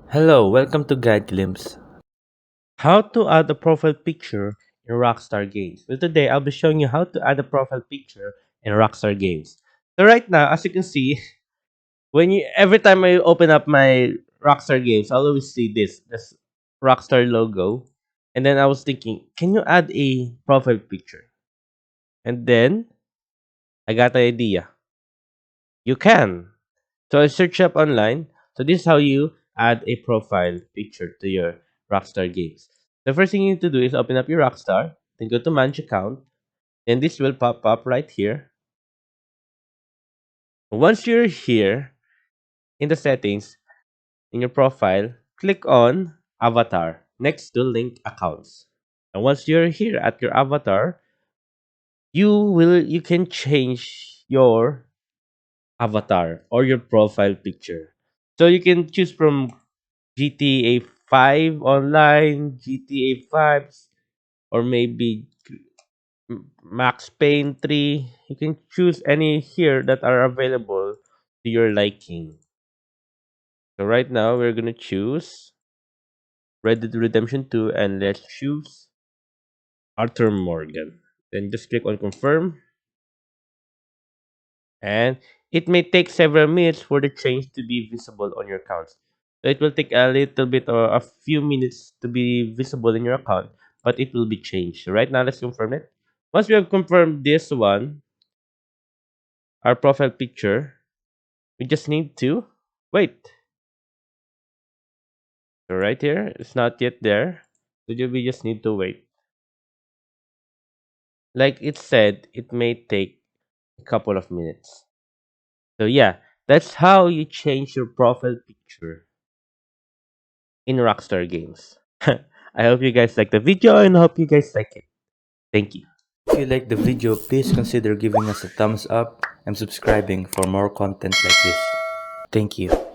Hello, welcome to Guide Glimpse. How to add a profile picture in Rockstar Games. Well, today I'll be showing you how to add a profile picture in Rockstar Games. So right now, as you can see, every time I open up my Rockstar Games, I'll always see this Rockstar logo. And then I was thinking, can you add a profile picture? And then I got the idea. You can. So I search up online. So this is how you add a profile picture to your Rockstar games. The first thing you need to do is open up your Rockstar, then go to manage account, and this will pop up right here. Once you're here in the settings in your profile, click on avatar next to link accounts. And once you're here at your avatar, you can change your avatar or your profile picture. So you can choose from GTA 5 online, GTA 5, or maybe Max Payne 3. You can choose any here that are available to your liking. So right now we're gonna choose Red Dead Redemption 2 and let's choose Arthur Morgan. Then just click on confirm, and it may take several minutes for the change to be visible on your accounts. So it will take a little bit or a few minutes to be visible in your account, but it will be changed. So right now, let's confirm it. Once we have confirmed this one, our profile picture, we just need to wait. So right here, it's not yet there. So we just need to wait. Like it said, it may take a couple of minutes. So yeah, that's how you change your profile picture in Rockstar Games. I hope you guys like the video and hope you guys like it. Thank you. If you like the video, please consider giving us a thumbs up and subscribing for more content like this. Thank you.